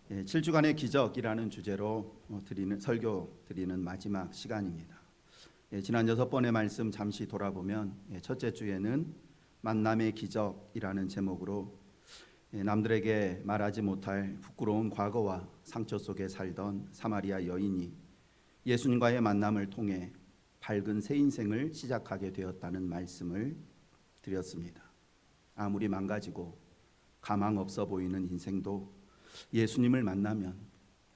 7주간의 기적이라는 주제로 설교 드리는 마지막 시간입니다. 지난 6번의 말씀 잠시 돌아보면 첫째 주에는 만남의 기적이라는 제목으로 남들에게 말하지 못할 부끄러운 과거와 상처 속에 살던 사마리아 여인이 예수님과의 만남을 통해 밝은 새 인생을 시작하게 되었다는 말씀을 드렸습니다. 아무리 망가지고 가망 없어 보이는 인생도 예수님을 만나면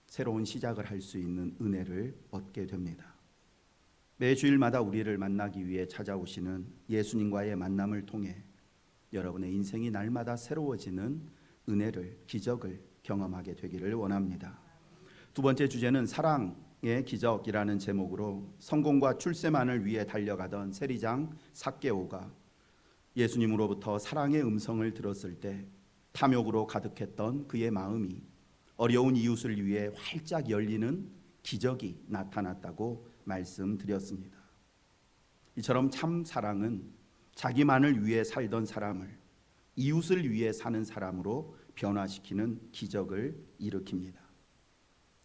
새로운 시작을 할 수 있는 은혜를 얻게 됩니다. 매 주일마다 우리를 만나기 위해 찾아오시는 예수님과의 만남을 통해 여러분의 인생이 날마다 새로워지는 은혜를, 기적을 경험하게 되기를 원합니다. 두 번째 주제는 사랑의 기적이라는 제목으로 성공과 출세만을 위해 달려가던 세리장 삭개오가 예수님으로부터 사랑의 음성을 들었을 때 탐욕으로 가득했던 그의 마음이 어려운 이웃을 위해 활짝 열리는 기적이 나타났다고 말씀드렸습니다. 이처럼 참 사랑은 자기만을 위해 살던 사람을 이웃을 위해 사는 사람으로 변화시키는 기적을 일으킵니다.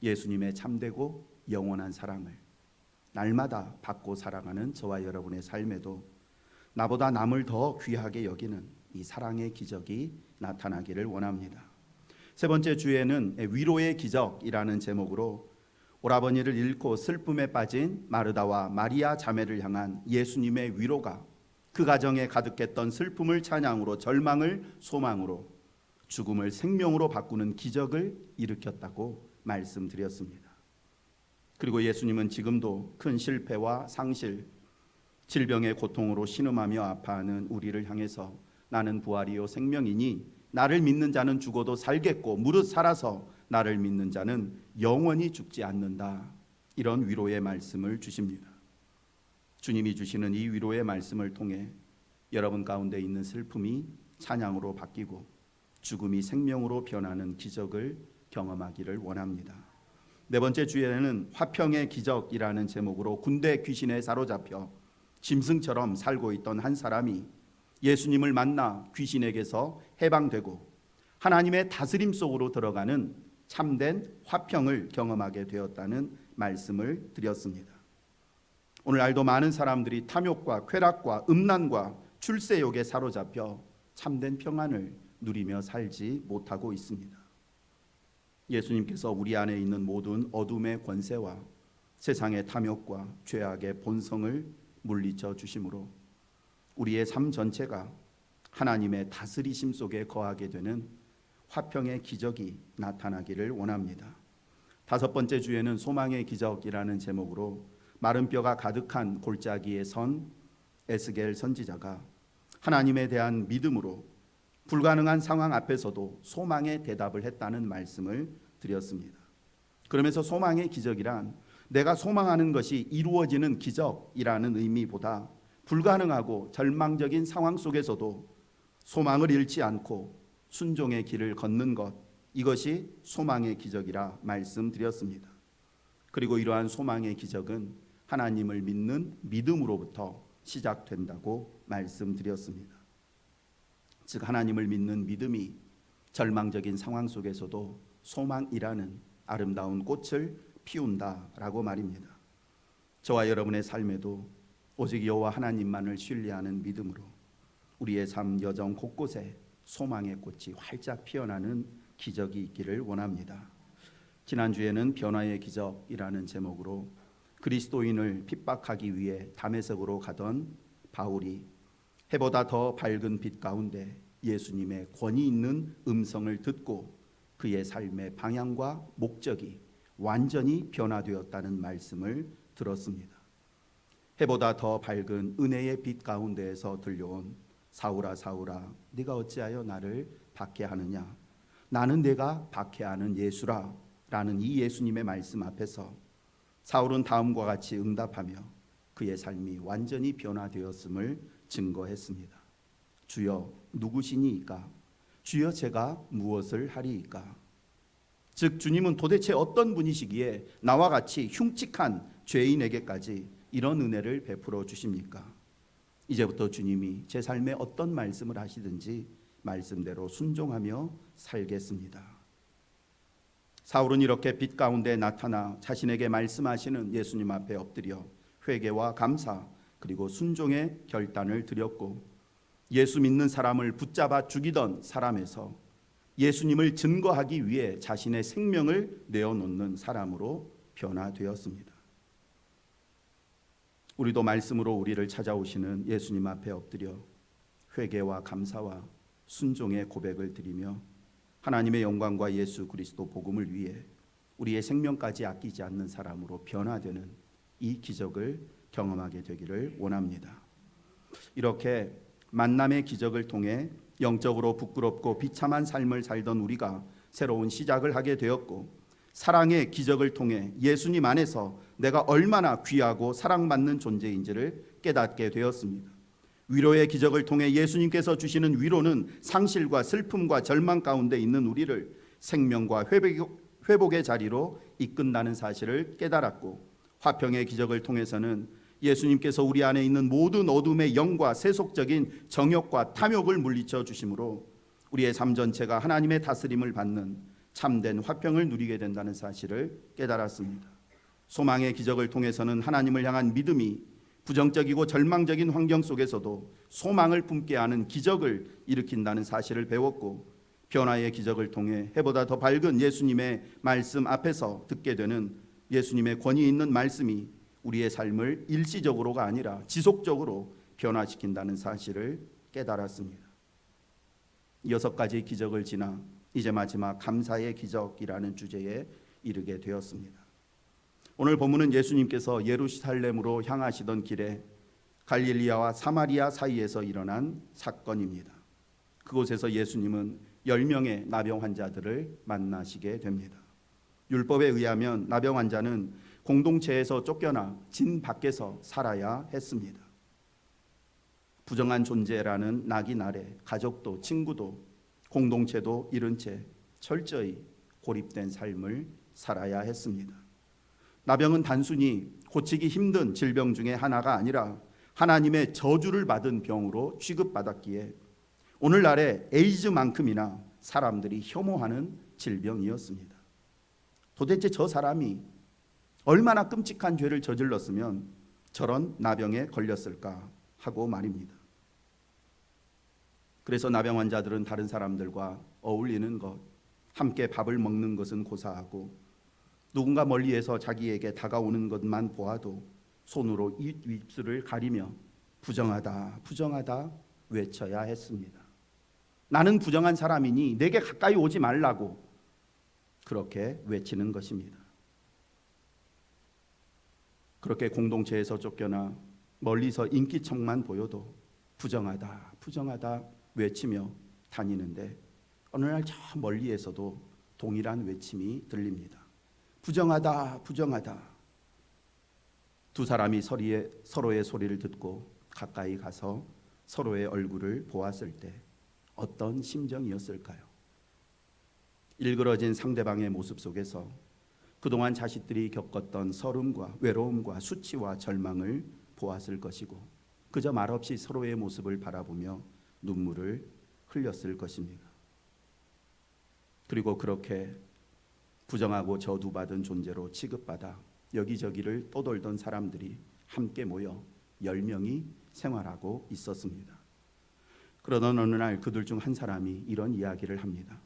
예수님의 참되고 영원한 사랑을 날마다 받고 살아가는 저와 여러분의 삶에도 나보다 남을 더 귀하게 여기는 이 사랑의 기적이 나타나기를 원합니다. 세 번째 주에는 위로의 기적이라는 제목으로 오라버니를 잃고 슬픔에 빠진 마르다와 마리아 자매를 향한 예수님의 위로가 그 가정에 가득했던 슬픔을 찬양으로, 절망을 소망으로, 죽음을 생명으로 바꾸는 기적을 일으켰다고 말씀드렸습니다. 그리고 예수님은 지금도 큰 실패와 상실, 질병의 고통으로 신음하며 아파하는 우리를 향해서 나는 부활이요 생명이니 나를 믿는 자는 죽어도 살겠고 무릇 살아서 나를 믿는 자는 영원히 죽지 않는다. 이런 위로의 말씀을 주십니다. 주님이 주시는 이 위로의 말씀을 통해 여러분 가운데 있는 슬픔이 찬양으로 바뀌고 죽음이 생명으로 변하는 기적을 경험하기를 원합니다. 네 번째 주에는 화평의 기적이라는 제목으로 군대 귀신에 사로잡혀 짐승처럼 살고 있던 한 사람이 예수님을 만나 귀신에게서 해방되고 하나님의 다스림 속으로 들어가는 참된 화평을 경험하게 되었다는 말씀을 드렸습니다. 오늘날도 많은 사람들이 탐욕과 쾌락과 음란과 출세욕에 사로잡혀 참된 평안을 누리며 살지 못하고 있습니다. 예수님께서 우리 안에 있는 모든 어둠의 권세와 세상의 탐욕과 죄악의 본성을 물리쳐 주심으로 우리의 삶 전체가 하나님의 다스리심 속에 거하게 되는 화평의 기적이 나타나기를 원합니다. 다섯 번째 주에는 소망의 기적이라는 제목으로 마른 뼈가 가득한 골짜기에 선 에스겔 선지자가 하나님에 대한 믿음으로 불가능한 상황 앞에서도 소망의 대답을 했다는 말씀을 드렸습니다. 그러면서 소망의 기적이란 내가 소망하는 것이 이루어지는 기적이라는 의미보다 불가능하고 절망적인 상황 속에서도 소망을 잃지 않고 순종의 길을 걷는 것, 이것이 소망의 기적이라 말씀드렸습니다. 그리고 이러한 소망의 기적은 하나님을 믿는 믿음으로부터 시작된다고 말씀드렸습니다. 즉 하나님을 믿는 믿음이 절망적인 상황 속에서도 소망이라는 아름다운 꽃을 피운다라고 말입니다. 저와 여러분의 삶에도 오직 여호와 하나님만을 신뢰하는 믿음으로 우리의 삶 여정 곳곳에 소망의 꽃이 활짝 피어나는 기적이 있기를 원합니다. 지난주에는 변화의 기적이라는 제목으로 그리스도인을 핍박하기 위해 다메섹으로 가던 바울이 해보다 더 밝은 빛 가운데 예수님의 권위 있는 음성을 듣고 그의 삶의 방향과 목적이 완전히 변화되었다는 말씀을 들었습니다. 해보다 더 밝은 은혜의 빛 가운데에서 들려온 사울아 사울아 네가 어찌하여 나를 박해하느냐, 나는 내가 박해하는 예수라 라는 이 예수님의 말씀 앞에서 사울은 다음과 같이 응답하며 그의 삶이 완전히 변화되었음을 증거했습니다. 주여 누구시니이까? 주여 제가 무엇을 하리이까? 즉 주님은 도대체 어떤 분이시기에 나와 같이 흉측한 죄인에게까지 이런 은혜를 베풀어 주십니까? 이제부터 주님이 제 삶에 어떤 말씀을 하시든지 말씀대로 순종하며 살겠습니다. 사울은 이렇게 빛 가운데 나타나 자신에게 말씀하시는 예수님 앞에 엎드려 회개와 감사 그리고 순종의 결단을 드렸고, 예수 믿는 사람을 붙잡아 죽이던 사람에서 예수님을 증거하기 위해 자신의 생명을 내어놓는 사람으로 변화되었습니다. 우리도 말씀으로 우리를 찾아오시는 예수님 앞에 엎드려 회개와 감사와 순종의 고백을 드리며 하나님의 영광과 예수 그리스도 복음을 위해 우리의 생명까지 아끼지 않는 사람으로 변화되는 이 기적을 경험하게 되기를 원합니다. 이렇게 만남의 기적을 통해 영적으로 부끄럽고 비참한 삶을 살던 우리가 새로운 시작을 하게 되었고, 사랑의 기적을 통해 예수님 안에서 내가 얼마나 귀하고 사랑받는 존재인지를 깨닫게 되었습니다. 위로의 기적을 통해 예수님께서 주시는 위로는 상실과 슬픔과 절망 가운데 있는 우리를 생명과 회복의 자리로 이끈다는 사실을 깨달았고, 화평의 기적을 통해서는 예수님께서 우리 안에 있는 모든 어둠의 영과 세속적인 정욕과 탐욕을 물리쳐 주심으로 우리의 삶 전체가 하나님의 다스림을 받는 참된 화평을 누리게 된다는 사실을 깨달았습니다. 소망의 기적을 통해서는 하나님을 향한 믿음이 부정적이고 절망적인 환경 속에서도 소망을 품게 하는 기적을 일으킨다는 사실을 배웠고, 변화의 기적을 통해 해보다 더 밝은 예수님의 말씀 앞에서 듣게 되는 예수님의 권위 있는 말씀이 우리의 삶을 일시적으로가 아니라 지속적으로 변화시킨다는 사실을 깨달았습니다. 6가지 기적을 지나 이제 마지막 감사의 기적이라는 주제에 이르게 되었습니다. 오늘 본문은 예수님께서 예루살렘으로 향하시던 길에 갈릴리아와 사마리아 사이에서 일어난 사건입니다. 그곳에서 예수님은 10명의 나병 환자들을 만나시게 됩니다. 율법에 의하면 나병 환자는 공동체에서 쫓겨나 진 밖에서 살아야 했습니다. 부정한 존재라는 낙인 아래 가족도 친구도 공동체도 잃은 채 철저히 고립된 삶을 살아야 했습니다. 나병은 단순히 고치기 힘든 질병 중에 하나가 아니라 하나님의 저주를 받은 병으로 취급받았기에 오늘날의 에이즈만큼이나 사람들이 혐오하는 질병이었습니다. 도대체 저 사람이 얼마나 끔찍한 죄를 저질렀으면 저런 나병에 걸렸을까 하고 말입니다. 그래서 나병 환자들은 다른 사람들과 어울리는 것, 함께 밥을 먹는 것은 고사하고, 누군가 멀리에서 자기에게 다가오는 것만 보아도 손으로 입술을 가리며 부정하다, 부정하다 외쳐야 했습니다. 나는 부정한 사람이니 내게 가까이 오지 말라고 그렇게 외치는 것입니다. 그렇게 공동체에서 쫓겨나 멀리서 인기척만 보여도 부정하다, 부정하다 외치며 다니는데, 어느 날 저 멀리에서도 동일한 외침이 들립니다. 부정하다, 부정하다. 두 사람이 서로의 소리를 듣고 가까이 가서 서로의 얼굴을 보았을 때 어떤 심정이었을까요? 일그러진 상대방의 모습 속에서 그동안 자식들이 겪었던 서름과 외로움과 수치와 절망을 보았을 것이고, 그저 말없이 서로의 모습을 바라보며 눈물을 흘렸을 것입니다. 그리고 그렇게 부정하고 저주받은 존재로 취급받아 여기저기를 떠돌던 사람들이 함께 모여 10명이 생활하고 있었습니다. 그러던 어느 날 그들 중 한 사람이 이런 이야기를 합니다.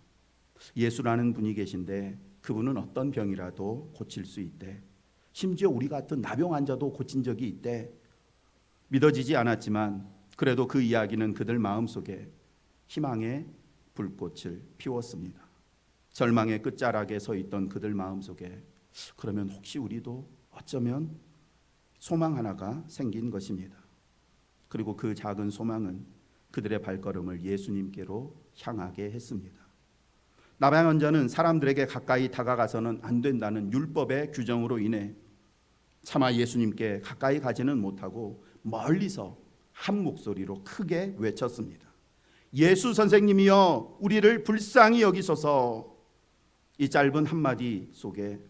예수라는 분이 계신데 그분은 어떤 병이라도 고칠 수 있대. 심지어 우리 같은 나병 환자도 고친 적이 있대. 믿어지지 않았지만 그래도 그 이야기는 그들 마음속에 희망의 불꽃을 피웠습니다. 절망의 끝자락에 서 있던 그들 마음속에 그러면 혹시 우리도 어쩌면 소망 하나가 생긴 것입니다. 그리고 그 작은 소망은 그들의 발걸음을 예수님께로 향하게 했습니다. 나병 환자는 사람들에게 가까이 다가가서는 안 된다는 율법의 규정으로 인해 차마 예수님께 가까이 가지는 못하고 멀리서 한 목소리로 크게 외쳤습니다. 예수 선생님이여, 우리를 불쌍히 여기소서. 이 짧은 한마디 속에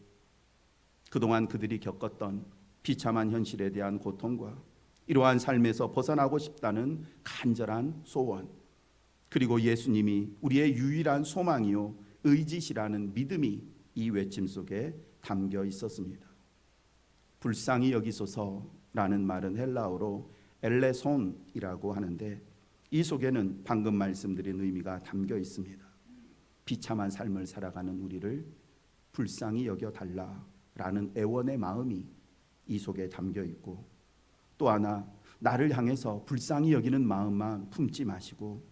그동안 그들이 겪었던 비참한 현실에 대한 고통과 이러한 삶에서 벗어나고 싶다는 간절한 소원, 그리고 예수님이 우리의 유일한 소망이요 의지시라는 믿음이 이 외침 속에 담겨 있었습니다. 불쌍히 여기소서라는 말은 헬라어로 엘레손이라고 하는데 이 속에는 방금 말씀드린 의미가 담겨 있습니다. 비참한 삶을 살아가는 우리를 불쌍히 여겨달라라는 애원의 마음이 이 속에 담겨 있고, 또 하나 나를 향해서 불쌍히 여기는 마음만 품지 마시고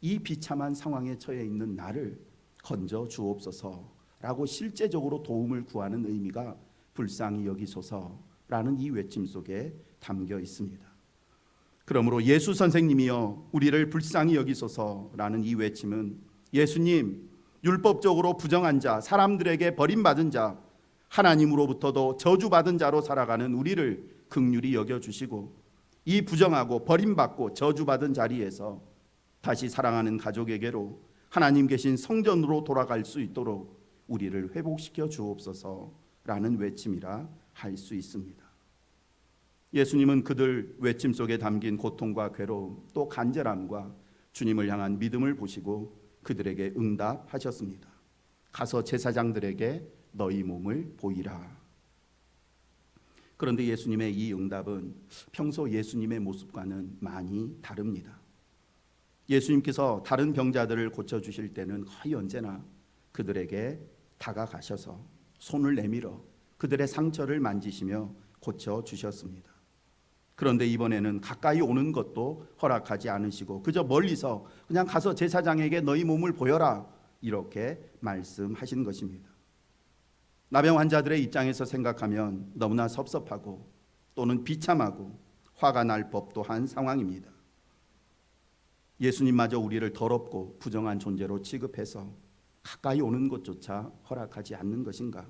이 비참한 상황에 처해 있는 나를 건져 주옵소서라고 실제적으로 도움을 구하는 의미가 불쌍히 여기소서라는 이 외침 속에 담겨 있습니다. 그러므로 예수 선생님이여 우리를 불쌍히 여기소서라는 이 외침은 예수님, 율법적으로 부정한 자, 사람들에게 버림받은 자, 하나님으로부터도 저주받은 자로 살아가는 우리를 긍휼히 여겨주시고 이 부정하고 버림받고 저주받은 자리에서 다시 사랑하는 가족에게로 하나님 계신 성전으로 돌아갈 수 있도록 우리를 회복시켜 주옵소서라는 외침이라 할 수 있습니다. 예수님은 그들 외침 속에 담긴 고통과 괴로움, 또 간절함과 주님을 향한 믿음을 보시고 그들에게 응답하셨습니다. 가서 제사장들에게 너희 몸을 보이라. 그런데 예수님의 이 응답은 평소 예수님의 모습과는 많이 다릅니다. 예수님께서 다른 병자들을 고쳐주실 때는 거의 언제나 그들에게 다가가셔서 손을 내밀어 그들의 상처를 만지시며 고쳐주셨습니다. 그런데 이번에는 가까이 오는 것도 허락하지 않으시고 그저 멀리서 그냥 가서 제사장에게 너희 몸을 보여라 이렇게 말씀하신 것입니다. 나병 환자들의 입장에서 생각하면 너무나 섭섭하고 또는 비참하고 화가 날 법도 한 상황입니다. 예수님마저 우리를 더럽고 부정한 존재로 취급해서 가까이 오는 것조차 허락하지 않는 것인가?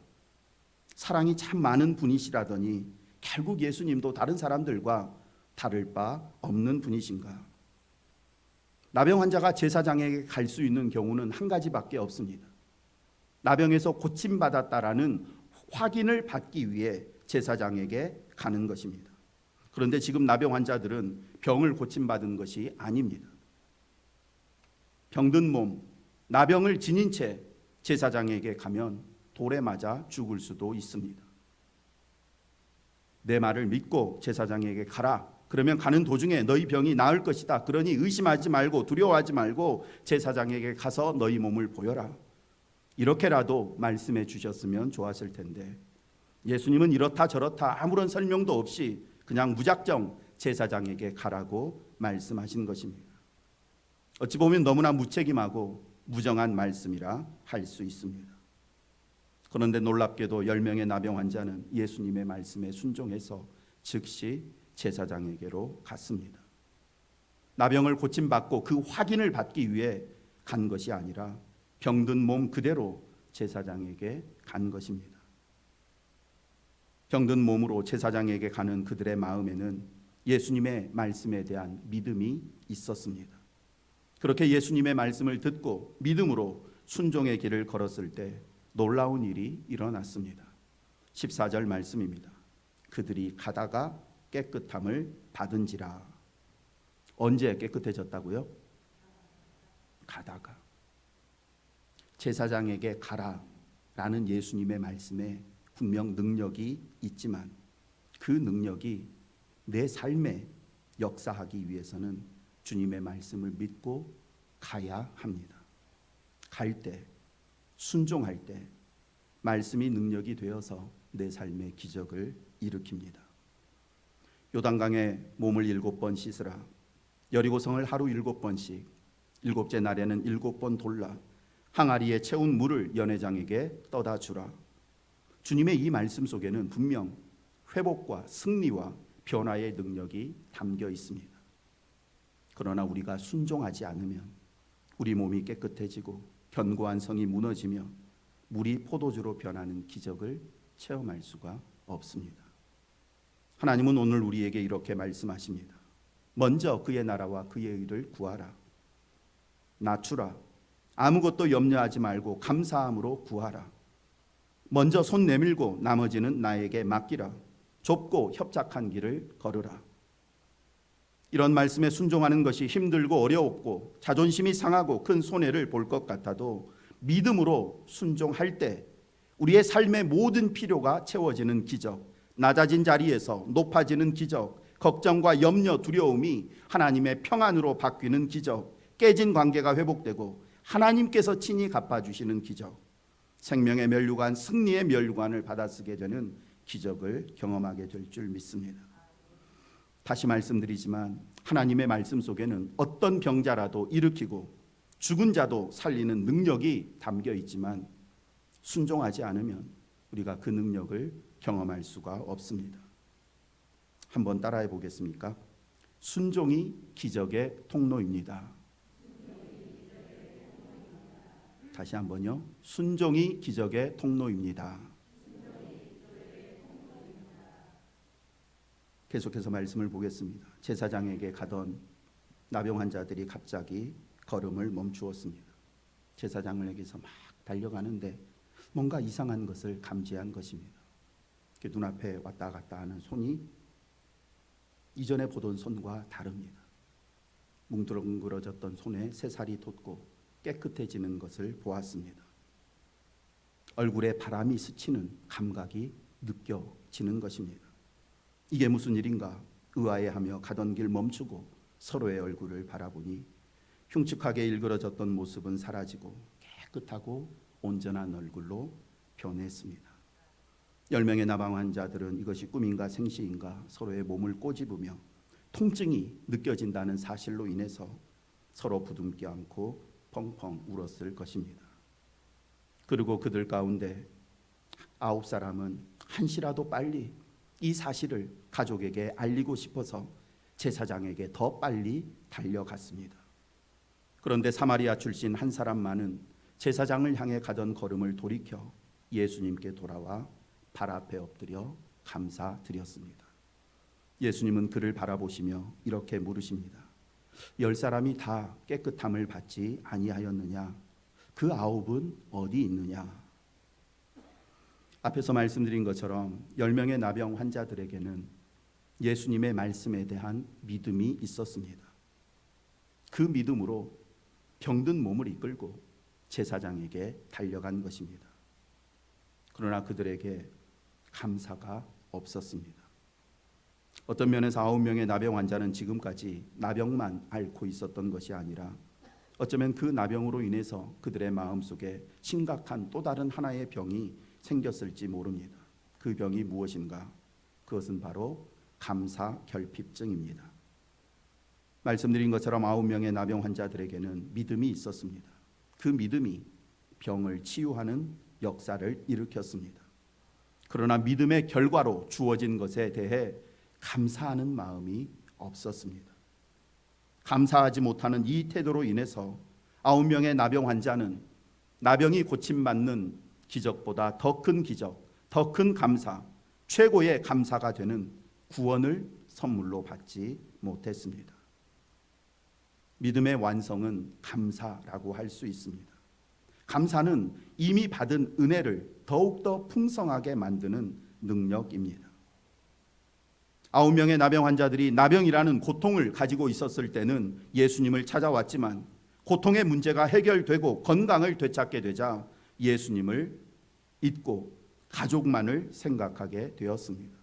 사랑이 참 많은 분이시라더니 결국 예수님도 다른 사람들과 다를 바 없는 분이신가? 나병 환자가 제사장에게 갈 수 있는 경우는 한 가지밖에 없습니다. 나병에서 고침받았다라는 확인을 받기 위해 제사장에게 가는 것입니다. 그런데 지금 나병 환자들은 병을 고침받은 것이 아닙니다. 병든 몸, 나병을 지닌 채 제사장에게 가면 돌에 맞아 죽을 수도 있습니다. 내 말을 믿고 제사장에게 가라. 그러면 가는 도중에 너희 병이 나을 것이다. 그러니 의심하지 말고 두려워하지 말고 제사장에게 가서 너희 몸을 보여라. 이렇게라도 말씀해 주셨으면 좋았을 텐데 예수님은 이렇다 저렇다 아무런 설명도 없이 그냥 무작정 제사장에게 가라고 말씀하신 것입니다. 어찌 보면 너무나 무책임하고 무정한 말씀이라 할 수 있습니다. 그런데 놀랍게도 10명의 나병 환자는 예수님의 말씀에 순종해서 즉시 제사장에게로 갔습니다. 나병을 고침받고 그 확인을 받기 위해 간 것이 아니라 병든 몸 그대로 제사장에게 간 것입니다. 병든 몸으로 제사장에게 가는 그들의 마음에는 예수님의 말씀에 대한 믿음이 있었습니다. 그렇게 예수님의 말씀을 듣고 믿음으로 순종의 길을 걸었을 때 놀라운 일이 일어났습니다. 14절 말씀입니다. 그들이 가다가 깨끗함을 받은지라. 언제 깨끗해졌다고요? 가다가. 제사장에게 가라라는 예수님의 말씀에 분명 능력이 있지만 그 능력이 내 삶에 역사하기 위해서는 주님의 말씀을 믿고 가야 합니다. 갈 때, 순종할 때 말씀이 능력이 되어서 내 삶의 기적을 일으킵니다. 요단강에 몸을 7번 씻으라. 여리고성을 하루 7번씩 7째 날에는 7번 돌라. 항아리에 채운 물을 연회장에게 떠다 주라. 주님의 이 말씀 속에는 분명 회복과 승리와 변화의 능력이 담겨 있습니다. 그러나 우리가 순종하지 않으면 우리 몸이 깨끗해지고 견고한 성이 무너지며 물이 포도주로 변하는 기적을 체험할 수가 없습니다. 하나님은 오늘 우리에게 이렇게 말씀하십니다. 먼저 그의 나라와 그의 의를 구하라. 낮추라. 아무것도 염려하지 말고 감사함으로 구하라. 먼저 손 내밀고 나머지는 나에게 맡기라. 좁고 협착한 길을 걸으라. 이런 말씀에 순종하는 것이 힘들고 어려웠고 자존심이 상하고 큰 손해를 볼 것 같아도 믿음으로 순종할 때 우리의 삶의 모든 필요가 채워지는 기적, 낮아진 자리에서 높아지는 기적, 걱정과 염려, 두려움이 하나님의 평안으로 바뀌는 기적, 깨진 관계가 회복되고 하나님께서 친히 갚아주시는 기적, 생명의 면류관, 승리의 면류관을 받아쓰게 되는 기적을 경험하게 될 줄 믿습니다. 다시 말씀드리지만 하나님의 말씀 속에는 어떤 병자라도 일으키고 죽은 자도 살리는 능력이 담겨 있지만 순종하지 않으면 우리가 그 능력을 경험할 수가 없습니다. 한번 따라해 보겠습니까? 순종이 기적의 통로입니다. 다시 한번요. 순종이 기적의 통로입니다. 계속해서 말씀을 보겠습니다. 제사장에게 가던 나병 환자들이 갑자기 걸음을 멈추었습니다. 제사장에게서 막 달려가는데 뭔가 이상한 것을 감지한 것입니다. 눈앞에 왔다 갔다 하는 손이 이전에 보던 손과 다릅니다. 뭉그러졌던 손에 새살이 돋고 깨끗해지는 것을 보았습니다. 얼굴에 바람이 스치는 감각이 느껴지는 것입니다. 이게 무슨 일인가 의아해하며 가던 길 멈추고 서로의 얼굴을 바라보니 흉측하게 일그러졌던 모습은 사라지고 깨끗하고 온전한 얼굴로 변했습니다. 10명의 나병 환자들은 이것이 꿈인가 생시인가 서로의 몸을 꼬집으며 통증이 느껴진다는 사실로 인해서 서로 부둥켜 안고 펑펑 울었을 것입니다. 그리고 그들 가운데 9사람은 한시라도 빨리 이 사실을 가족에게 알리고 싶어서 제사장에게 더 빨리 달려갔습니다. 그런데 사마리아 출신 한 사람만은 제사장을 향해 가던 걸음을 돌이켜 예수님께 돌아와 발 앞에 엎드려 감사드렸습니다. 예수님은 그를 바라보시며 이렇게 물으십니다. 10사람이 다 깨끗함을 받지 아니하였느냐? 그 9은 어디 있느냐? 앞에서 말씀드린 것처럼 10명의 나병 환자들에게는 예수님의 말씀에 대한 믿음이 있었습니다. 그 믿음으로 병든 몸을 이끌고 제사장에게 달려간 것입니다. 그러나 그들에게 감사가 없었습니다. 어떤 면에서 9명의 나병 환자는 지금까지 나병만 앓고 있었던 것이 아니라 어쩌면 그 나병으로 인해서 그들의 마음속에 심각한 또 다른 하나의 병이 생겼을지 모릅니다. 그 병이 무엇인가? 그것은 바로 감사 결핍증입니다. 말씀드린 것처럼 9명의 나병 환자들에게는 믿음이 있었습니다. 그 믿음이 병을 치유하는 역사를 일으켰습니다. 그러나 믿음의 결과로 주어진 것에 대해 감사하는 마음이 없었습니다. 감사하지 못하는 이 태도로 인해서 9명의 나병 환자는 나병이 고침받는 기적보다 더 큰 기적, 더 큰 감사, 최고의 감사가 되는 구원을 선물로 받지 못했습니다. 믿음의 완성은 감사라고 할 수 있습니다. 감사는 이미 받은 은혜를 더욱더 풍성하게 만드는 능력입니다. 9명의 나병 환자들이 나병이라는 고통을 가지고 있었을 때는 예수님을 찾아왔지만 고통의 문제가 해결되고 건강을 되찾게 되자 예수님을 잊고 가족만을 생각하게 되었습니다.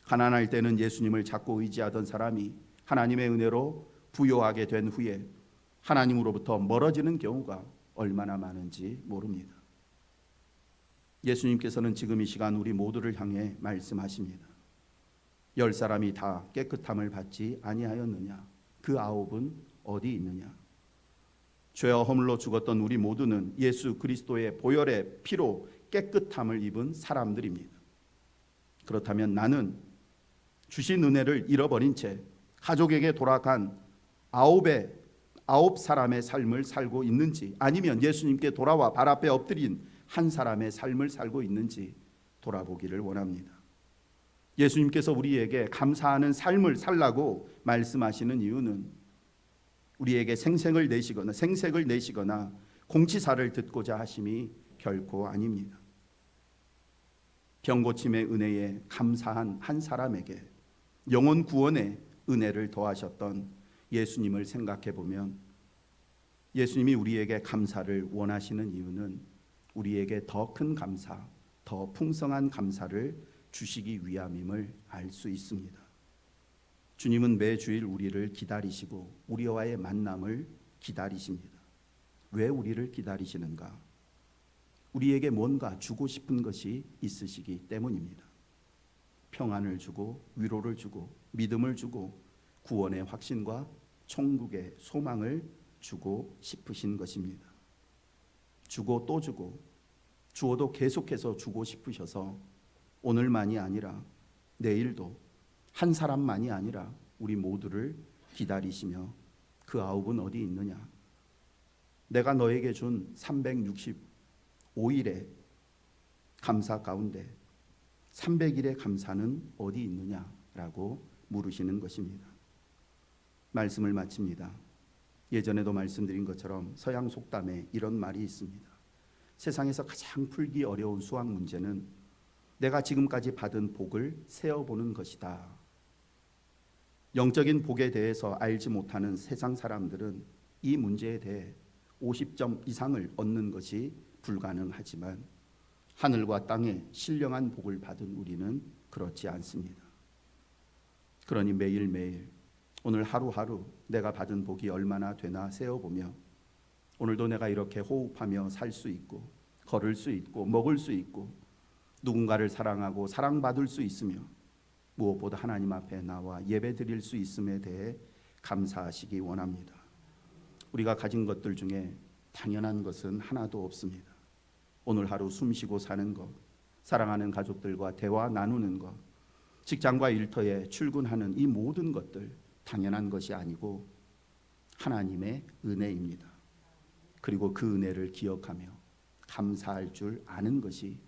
가난할 때는 예수님을 찾고 의지하던 사람이 하나님의 은혜로 부요하게 된 후에 하나님으로부터 멀어지는 경우가 얼마나 많은지 모릅니다. 예수님께서는 지금 이 시간 우리 모두를 향해 말씀하십니다. 10사람이 다 깨끗함을 받지 아니하였느냐? 그 9은 어디 있느냐? 죄와 허물로 죽었던 우리 모두는 예수 그리스도의 보혈의 피로 깨끗함을 입은 사람들입니다. 그렇다면 나는 주신 은혜를 잃어버린 채 가족에게 돌아간 9사람의 삶을 살고 있는지, 아니면 예수님께 돌아와 발 앞에 엎드린 한 사람의 삶을 살고 있는지 돌아보기를 원합니다. 예수님께서 우리에게 감사하는 삶을 살라고 말씀하시는 이유는 우리에게 생색을 내시거나 공치사를 듣고자 하심이 결코 아닙니다. 병고침의 은혜에 감사한 한 사람에게 영혼 구원의 은혜를 더하셨던 예수님을 생각해 보면 예수님이 우리에게 감사를 원하시는 이유는 우리에게 더 큰 감사, 더 풍성한 감사를 주시기 위함임을 알 수 있습니다. 주님은 매주일 우리를 기다리시고 우리와의 만남을 기다리십니다. 왜 우리를 기다리시는가? 우리에게 뭔가 주고 싶은 것이 있으시기 때문입니다. 평안을 주고 위로를 주고 믿음을 주고 구원의 확신과 천국의 소망을 주고 싶으신 것입니다. 주고 또 주고 주어도 계속해서 주고 싶으셔서 오늘만이 아니라 내일도 한 사람만이 아니라 우리 모두를 기다리시며 그 아홉은 어디 있느냐? 내가 너에게 준 365일의 감사 가운데 300일의 감사는 어디 있느냐라고 물으시는 것입니다. 말씀을 마칩니다. 예전에도 말씀드린 것처럼 서양 속담에 이런 말이 있습니다. 세상에서 가장 풀기 어려운 수학 문제는 내가 지금까지 받은 복을 세어보는 것이다. 영적인 복에 대해서 알지 못하는 세상 사람들은 이 문제에 대해 50점 이상을 얻는 것이 불가능하지만 하늘과 땅에 신령한 복을 받은 우리는 그렇지 않습니다. 그러니 매일매일 오늘 하루하루 내가 받은 복이 얼마나 되나 세어보며 오늘도 내가 이렇게 호흡하며 살 수 있고 걸을 수 있고 먹을 수 있고 누군가를 사랑하고 사랑받을 수 있으며 무엇보다 하나님 앞에 나와 예배 드릴 수 있음에 대해 감사하시기 원합니다. 우리가 가진 것들 중에 당연한 것은 하나도 없습니다. 오늘 하루 숨쉬고 사는 것, 사랑하는 가족들과 대화 나누는 것, 직장과 일터에 출근하는 이 모든 것들 당연한 것이 아니고 하나님의 은혜입니다. 그리고 그 은혜를 기억하며 감사할 줄 아는 것이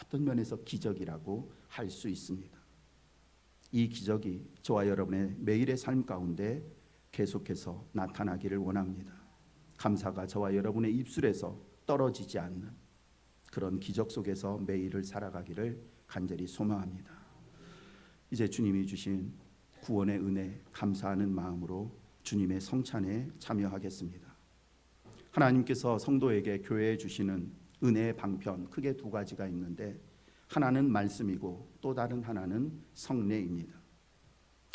어떤 면에서 기적이라고 할 수 있습니다. 이 기적이 저와 여러분의 매일의 삶 가운데 계속해서 나타나기를 원합니다. 감사가 저와 여러분의 입술에서 떨어지지 않는 그런 기적 속에서 매일을 살아가기를 간절히 소망합니다. 이제 주님이 주신 구원의 은혜 감사하는 마음으로 주님의 성찬에 참여하겠습니다. 하나님께서 성도에게 교회에 주시는 은혜의 방편 크게 두 가지가 있는데 하나는 말씀이고 또 다른 하나는 성례입니다.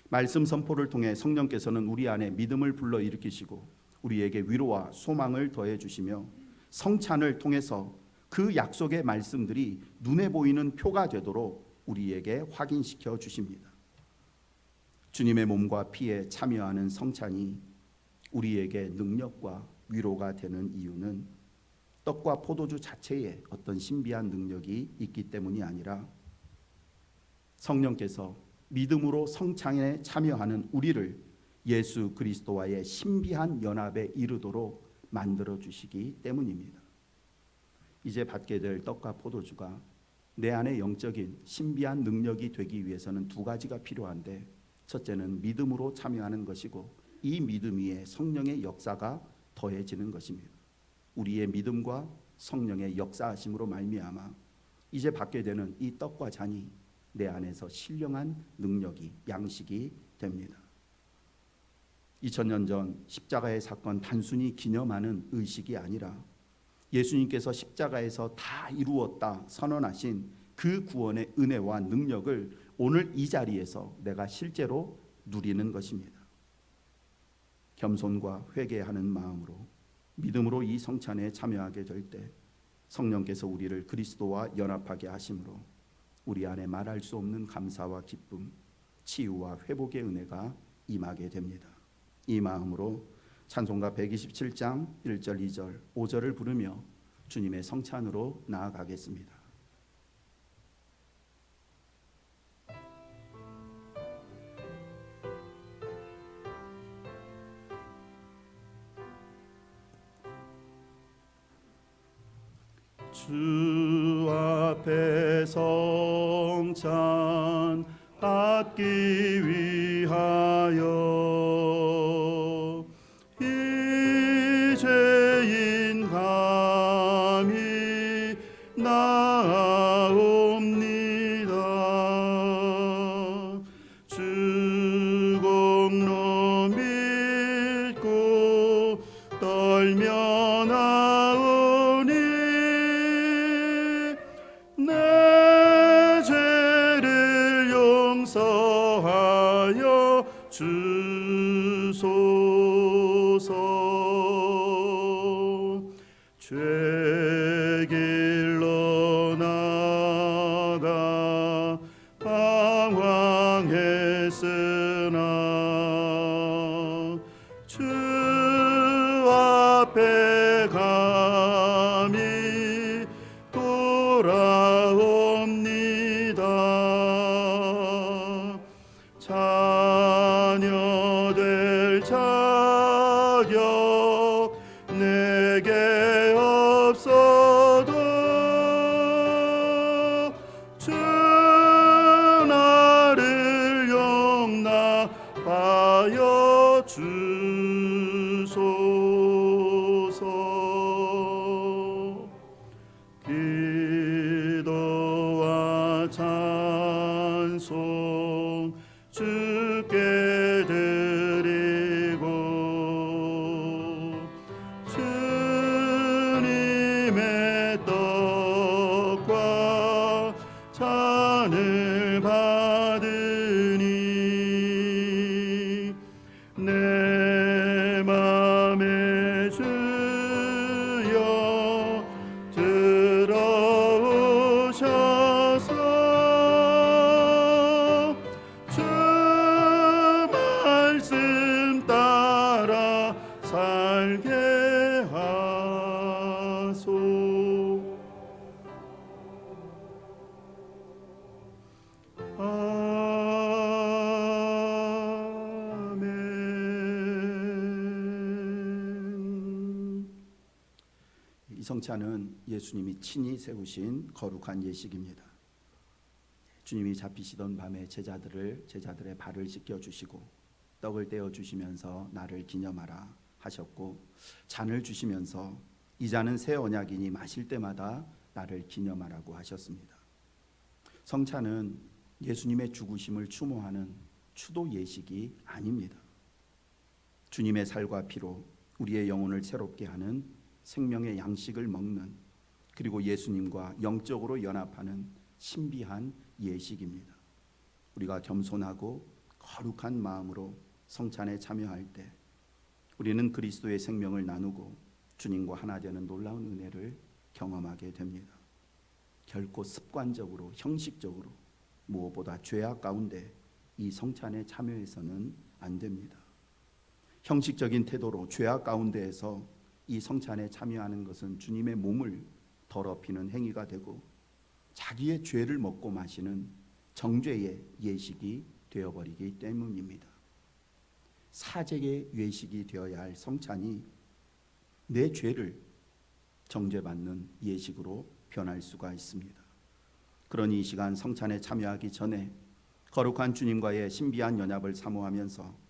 말씀 선포를 통해 성령께서는 우리 안에 믿음을 불러일으키시고 우리에게 위로와 소망을 더해 주시며 성찬을 통해서 그 약속의 말씀들이 눈에 보이는 표가 되도록 우리에게 확인시켜 주십니다. 주님의 몸과 피에 참여하는 성찬이 우리에게 능력과 위로가 되는 이유는 떡과 포도주 자체에 어떤 신비한 능력이 있기 때문이 아니라 성령께서 믿음으로 성찬에 참여하는 우리를 예수 그리스도와의 신비한 연합에 이르도록 만들어 주시기 때문입니다. 이제 받게 될 떡과 포도주가 내 안에 영적인 신비한 능력이 되기 위해서는 두 가지가 필요한데 첫째는 믿음으로 참여하는 것이고 이 믿음 위에 성령의 역사가 더해지는 것입니다. 우리의 믿음과 성령의 역사하심으로 말미암아 이제 받게 되는 이 떡과 잔이 내 안에서 신령한 능력이 양식이 됩니다. 2000년 전 십자가의 사건 단순히 기념하는 의식이 아니라 예수님께서 십자가에서 다 이루었다 선언하신 그 구원의 은혜와 능력을 오늘 이 자리에서 내가 실제로 누리는 것입니다. 겸손과 회개하는 마음으로 믿음으로 이 성찬에 참여하게 될 때 성령께서 우리를 그리스도와 연합하게 하심으로 우리 안에 말할 수 없는 감사와 기쁨, 치유와 회복의 은혜가 임하게 됩니다. 이 마음으로 찬송가 127장 1절, 2절, 5절을 부르며 주님의 성찬으로 나아가겠습니다. 주 앞에 성찬 받기 위하여 이 죄인 감히 나옵니다. 주 공로 믿고 떨며 나오니 돌아옵니다. 자녀 될 자격 내게 없어도 주 나를 용납하여 주소서. 기도와 찬송 주께 드리고 주님의 떡과 잔을 받으니 내 맘에 주여 들어오셔서 주 말씀 따라 살게 하소. 아멘. 이 성찬은 예수님이 친히 세우신 거룩한 예식입니다. 주님이 잡히시던 밤에 제자들의 발을 씻겨 주시고 떡을 떼어 주시면서 나를 기념하라 하셨고, 잔을 주시면서 이 잔은 새 언약이니 마실 때마다 나를 기념하라고 하셨습니다. 성찬은 예수님의 죽으심을 추모하는 추도 예식이 아닙니다. 주님의 살과 피로 우리의 영혼을 새롭게 하는 생명의 양식을 먹는, 그리고 예수님과 영적으로 연합하는 신비한 예식입니다. 우리가 겸손하고 거룩한 마음으로 성찬에 참여할 때 우리는 그리스도의 생명을 나누고 주님과 하나 되는 놀라운 은혜를 경험하게 됩니다. 결코 습관적으로, 형식적으로, 무엇보다 죄악 가운데 이 성찬에 참여해서는 안 됩니다. 형식적인 태도로 죄악 가운데에서 이 성찬에 참여하는 것은 주님의 몸을 더럽히는 행위가 되고 자기의 죄를 먹고 마시는 정죄의 예식이 되어버리기 때문입니다. 사죄의 예식이 되어야 할 성찬이 내 죄를 정죄받는 예식으로 변할 수가 있습니다. 그러니 이 시간 성찬에 참여하기 전에 거룩한 주님과의 신비한 연합을 사모하면서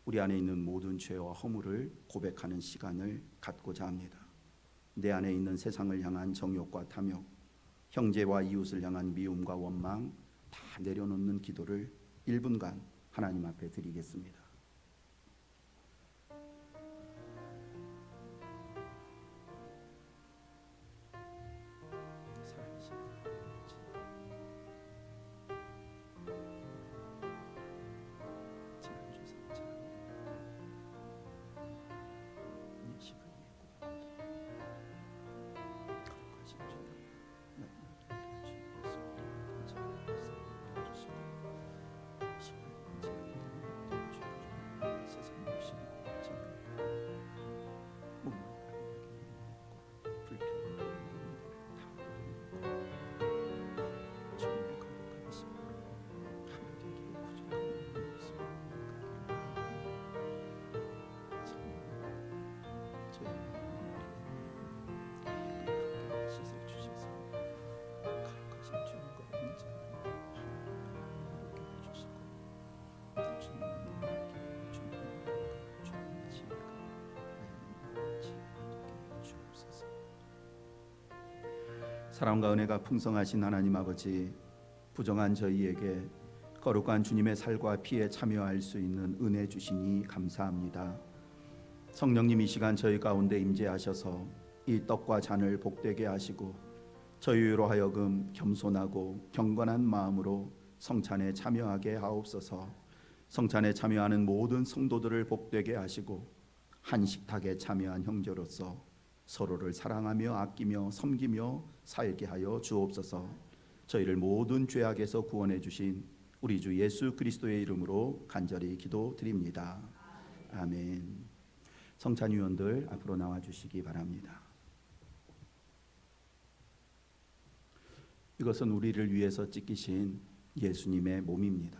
우리 안에 있는 모든 죄와 허물을 고백하는 시간을 갖고자 합니다. 내 안에 있는 세상을 향한 정욕과 탐욕, 형제와 이웃을 향한 미움과 원망 다 내려놓는 기도를 1분간 하나님 앞에 드리겠습니다. 사랑과 은혜가 풍성하신 하나님 아버지, 부정한 저희에게 거룩한 주님의 살과 피에 참여할 수 있는 은혜 주시니 감사합니다. 성령님 이 시간 저희 가운데 임재하셔서 이 떡과 잔을 복되게 하시고 저희로 하여금 겸손하고 경건한 마음으로 성찬에 참여하게 하옵소서. 성찬에 참여하는 모든 성도들을 복되게 하시고 한 식탁에 참여한 형제로서 서로를 사랑하며 아끼며 섬기며 살게 하여 주옵소서. 저희를 모든 죄악에서 구원해 주신 우리 주 예수 그리스도의 이름으로 간절히 기도드립니다. 아멘. 성찬위원들 앞으로 나와 주시기 바랍니다. 이것은 우리를 위해서 찢기신 예수님의 몸입니다.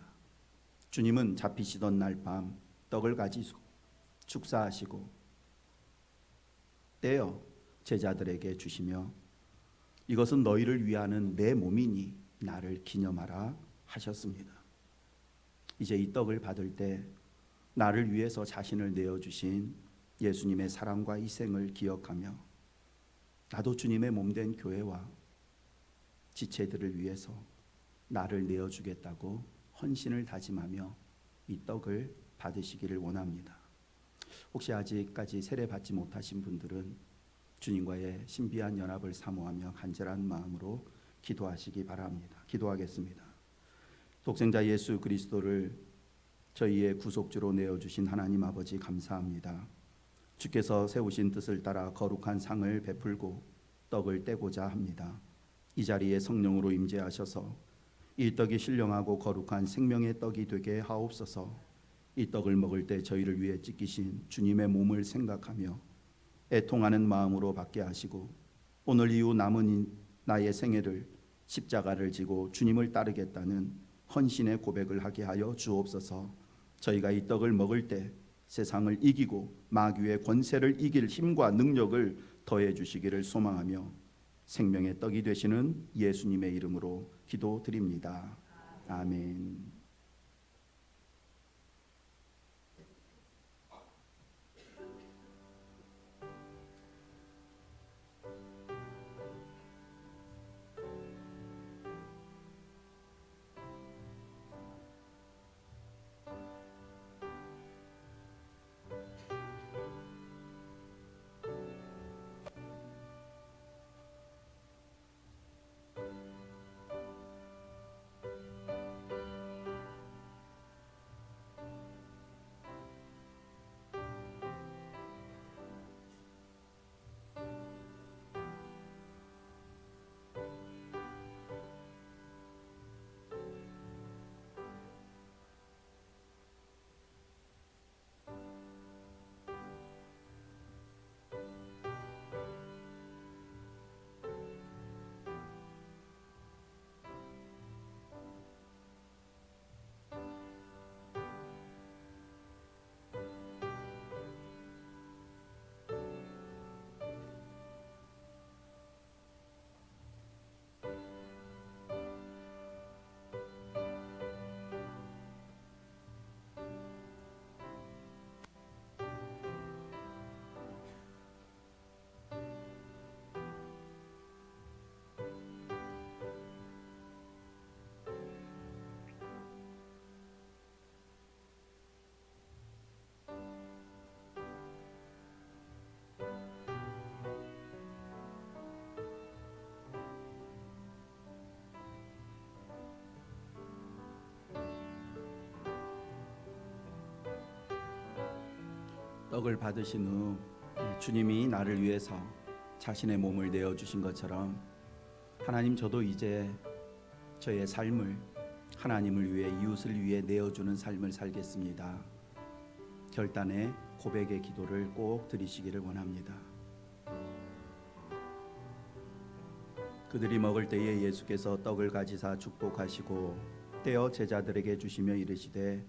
주님은 잡히시던 날 밤 떡을 가지고 축사하시고 떼어 제자들에게 주시며 이것은 너희를 위하는 내 몸이니 나를 기념하라 하셨습니다. 이제 이 떡을 받을 때 나를 위해서 자신을 내어주신 예수님의 사랑과 희생을 기억하며 나도 주님의 몸된 교회와 지체들을 위해서 나를 내어주겠다고 헌신을 다짐하며 이 떡을 받으시기를 원합니다. 혹시 아직까지 세례 받지 못하신 분들은 주님과의 신비한 연합을 사모하며 간절한 마음으로 기도하시기 바랍니다. 기도하겠습니다. 독생자 예수 그리스도를 저희의 구속주로 내어주신 하나님 아버지 감사합니다. 주께서 세우신 뜻을 따라 거룩한 상을 베풀고 떡을 떼고자 합니다. 이 자리에 성령으로 임재하셔서 이 떡이 신령하고 거룩한 생명의 떡이 되게 하옵소서. 이 떡을 먹을 때 저희를 위해 찢기신 주님의 몸을 생각하며 애통하는 마음으로 받게 하시고 오늘 이후 남은 나의 생애를 십자가를 지고 주님을 따르겠다는 헌신의 고백을 하게 하여 주옵소서. 저희가 이 떡을 먹을 때 세상을 이기고 마귀의 권세를 이길 힘과 능력을 더해 주시기를 소망하며 생명의 떡이 되시는 예수님의 이름으로 기도드립니다. 아멘. 떡을 받으신 후 주님이 나를 위해서 자신의 몸을 내어주신 것처럼 하나님, 저도 이제 저의 삶을 하나님을 위해 이웃을 위해 내어주는 삶을 살겠습니다. 결단의 고백의 기도를 꼭 드리시기를 원합니다. 그들이 먹을 때에 예수께서 떡을 가지사 축복하시고 떼어 제자들에게 주시며 이르시되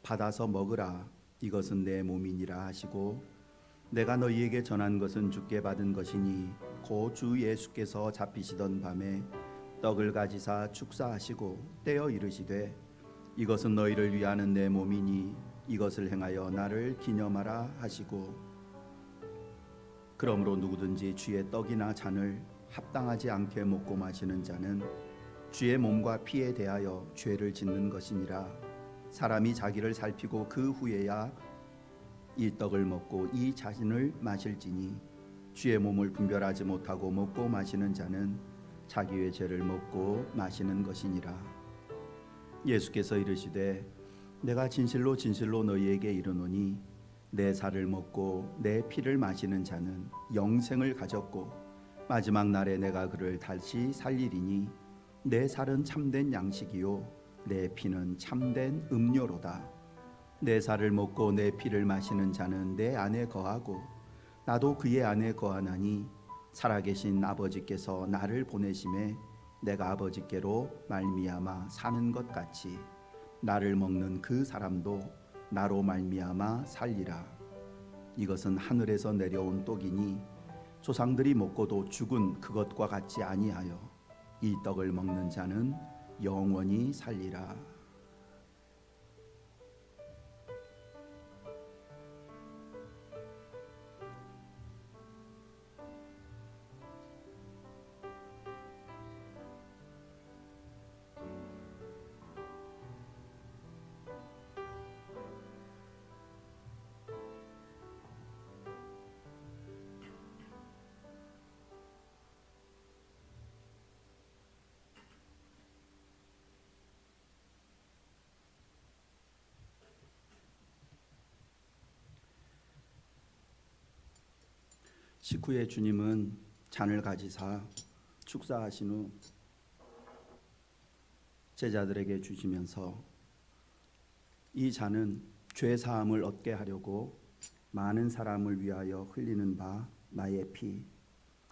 받아서 먹으라, 이것은 내 몸이니라 하시고 내가 너희에게 전한 것은 주께 받은 것이니 곧 주 예수께서 잡히시던 밤에 떡을 가지사 축사하시고 떼어 이르시되 이것은 너희를 위하는 내 몸이니 이것을 행하여 나를 기념하라 하시고 그러므로 누구든지 주의 떡이나 잔을 합당하지 않게 먹고 마시는 자는 주의 몸과 피에 대하여 죄를 짓는 것이니라. 사람이 자기를 살피고 그 후에야 이 떡을 먹고 이 잔을 마실지니 주의 몸을 분별하지 못하고 먹고 마시는 자는 자기의 죄를 먹고 마시는 것이니라. 예수께서 이르시되 내가 진실로 진실로 너희에게 이르노니 내 살을 먹고 내 피를 마시는 자는 영생을 가졌고 마지막 날에 내가 그를 다시 살리리니 내 살은 참된 양식이요 내 피는 참된 음료로다. 내 살을 먹고 내 피를 마시는 자는 내 안에 거하고 나도 그의 안에 거하나니 살아계신 아버지께서 나를 보내심에 내가 아버지께로 말미암아 사는 것 같이 나를 먹는 그 사람도 나로 말미암아 살리라. 이것은 하늘에서 내려온 떡이니 조상들이 먹고도 죽은 그것과 같지 아니하여 이 떡을 먹는 자는 영원히 살리라. 식후에 주님은 잔을 가지사 축사하신 후 제자들에게 주시면서 이 잔은 죄 사함을 얻게 하려고 많은 사람을 위하여 흘리는 바 나의 피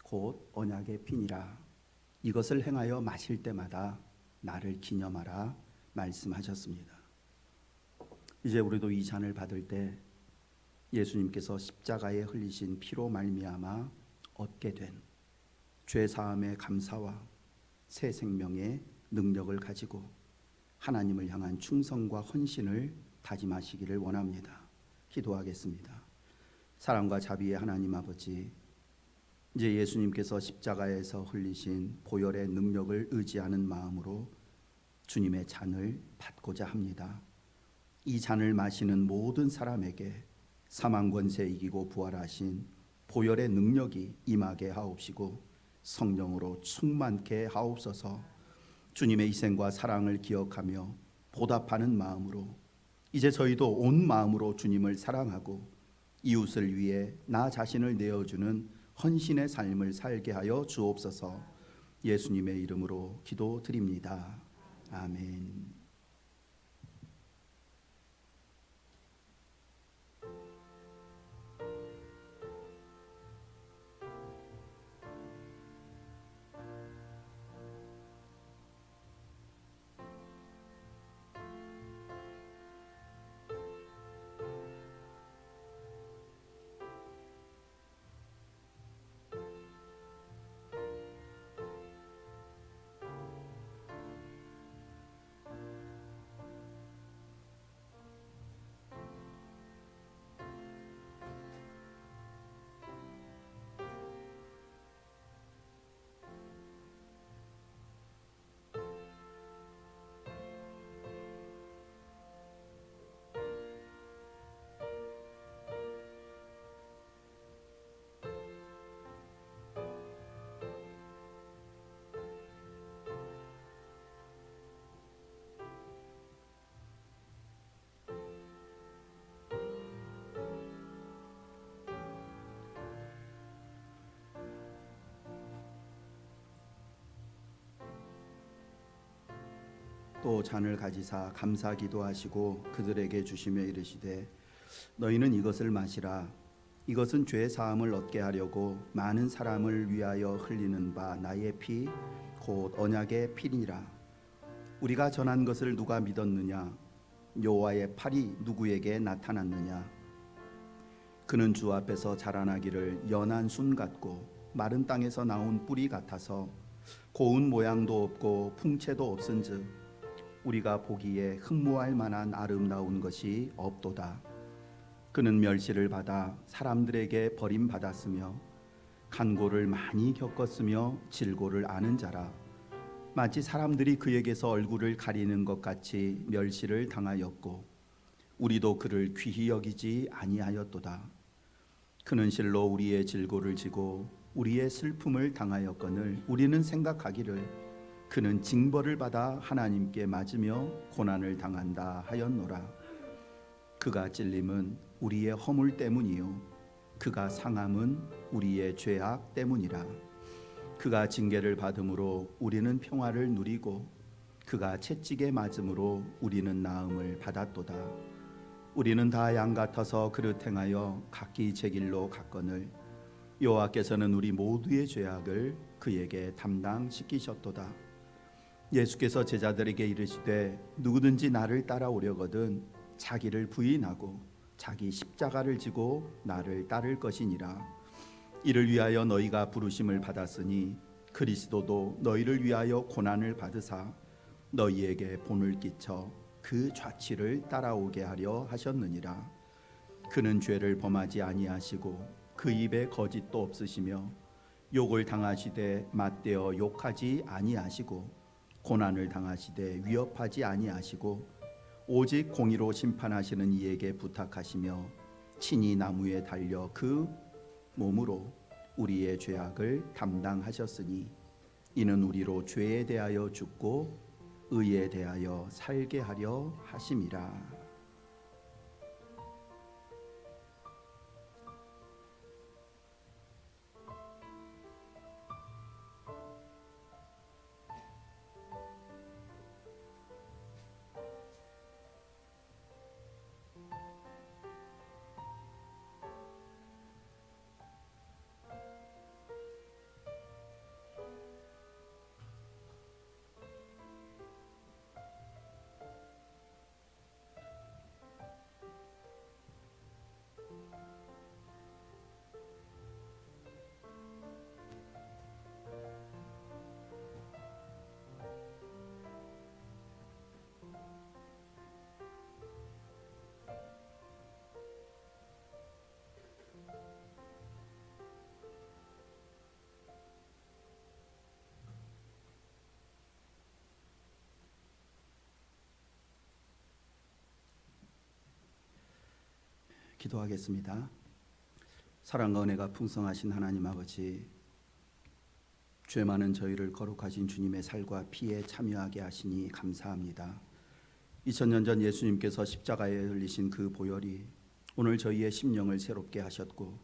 곧 언약의 피니라. 이것을 행하여 마실 때마다 나를 기념하라 말씀하셨습니다. 이제 우리도 이 잔을 받을 때 예수님께서 십자가에 흘리신 피로 말미암아 얻게 된 죄 사함의 감사와 새 생명의 능력을 가지고 하나님을 향한 충성과 헌신을 다짐하시기를 원합니다. 기도하겠습니다. 사랑과 자비의 하나님 아버지, 이제 예수님께서 십자가에서 흘리신 보혈의 능력을 의지하는 마음으로 주님의 잔을 받고자 합니다. 이 잔을 마시는 모든 사람에게 사망 권세 이기고 부활하신 보혈의 능력이 임하게 하옵시고 성령으로 충만케 하옵소서. 주님의 희생과 사랑을 기억하며 보답하는 마음으로 이제 저희도 온 마음으로 주님을 사랑하고 이웃을 위해 나 자신을 내어주는 헌신의 삶을 살게 하여 주옵소서. 예수님의 이름으로 기도드립니다. 아멘. 또 잔을 가지사 감사 기도하시고 그들에게 주시며 이르시되 너희는 이것을 마시라. 이것은 죄 사함을 얻게 하려고 많은 사람을 위하여 흘리는 바 나의 피 곧 언약의 피니라. 우리가 전한 것을 누가 믿었느냐? 여호와의 팔이 누구에게 나타났느냐? 그는 주 앞에서 자라나기를 연한 순 같고 마른 땅에서 나온 뿌리 같아서 고운 모양도 없고 풍채도 없은즉 우리가 보기에 흠모할 만한 아름다운 것이 없도다. 그는 멸시를 받아 사람들에게 버림받았으며 간고를 많이 겪었으며 질고를 아는 자라. 마치 사람들이 그에게서 얼굴을 가리는 것 같이 멸시를 당하였고 우리도 그를 귀히 여기지 아니하였도다. 그는 실로 우리의 질고를 지고 우리의 슬픔을 당하였거늘 우리는 생각하기를 그는 징벌을 받아 하나님께 맞으며 고난을 당한다 하였노라. 그가 찔림은 우리의 허물 때문이요 그가 상함은 우리의 죄악 때문이라. 그가 징계를 받음으로 우리는 평화를 누리고 그가 채찍에 맞음으로 우리는 나음을 받았도다. 우리는 다 양 같아서 그릇 행하여 각기 제 길로 갔거늘 여호와께서는 우리 모두의 죄악을 그에게 담당시키셨도다. 예수께서 제자들에게 이르시되 누구든지 나를 따라오려거든 자기를 부인하고 자기 십자가를 지고 나를 따를 것이니라. 이를 위하여 너희가 부르심을 받았으니 그리스도도 너희를 위하여 고난을 받으사 너희에게 본을 끼쳐 그 좌치를 따라오게 하려 하셨느니라. 그는 죄를 범하지 아니하시고 그 입에 거짓도 없으시며 욕을 당하시되 맞대어 욕하지 아니하시고 고난을 당하시되 위협하지 아니하시고 오직 공의로 심판하시는 이에게 부탁하시며 친히 나무에 달려 그 몸으로 우리의 죄악을 담당하셨으니 이는 우리로 죄에 대하여 죽고 의에 대하여 살게 하려 하심이라. 기도하겠습니다. 사랑과 은혜가 풍성하신 하나님 아버지, 죄 많은 저희를 거룩하신 주님의 살과 피에 참여하게 하시니 감사합니다. 2000년 전 예수님께서 십자가에 흘리신 그 보혈이 오늘 저희의 심령을 새롭게 하셨고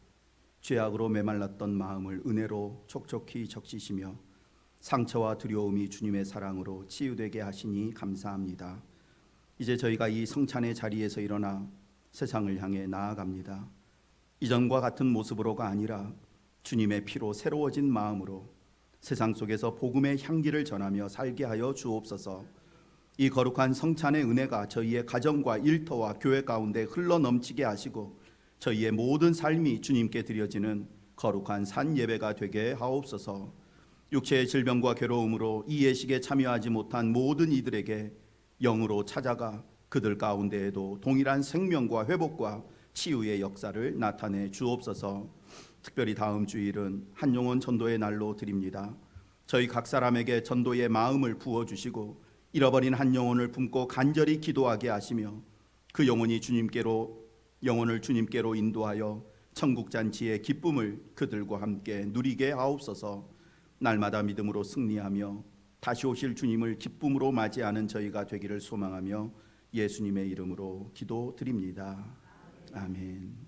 죄악으로 메말랐던 마음을 은혜로 촉촉히 적시시며 상처와 두려움이 주님의 사랑으로 치유되게 하시니 감사합니다. 이제 저희가 이 성찬의 자리에서 일어나 세상을 향해 나아갑니다. 이전과 같은 모습으로가 아니라 주님의 피로 새로워진 마음으로 세상 속에서 복음의 향기를 전하며 살게 하여 주옵소서. 이 거룩한 성찬의 은혜가 저희의 가정과 일터와 교회 가운데 흘러넘치게 하시고 저희의 모든 삶이 주님께 드려지는 거룩한 산 예배가 되게 하옵소서. 육체의 질병과 괴로움으로 이 예식에 참여하지 못한 모든 이들에게 영으로 찾아가 그들 가운데에도 동일한 생명과 회복과 치유의 역사를 나타내 주옵소서. 특별히 다음 주일은 한영혼 전도의 날로 드립니다. 저희 각 사람에게 전도의 마음을 부어주시고 잃어버린 한 영혼을 품고 간절히 기도하게 하시며 그 영혼을 주님께로 인도하여 천국잔치의 기쁨을 그들과 함께 누리게 하옵소서. 날마다 믿음으로 승리하며 다시 오실 주님을 기쁨으로 맞이하는 저희가 되기를 소망하며 예수님의 이름으로 기도드립니다. 아멘.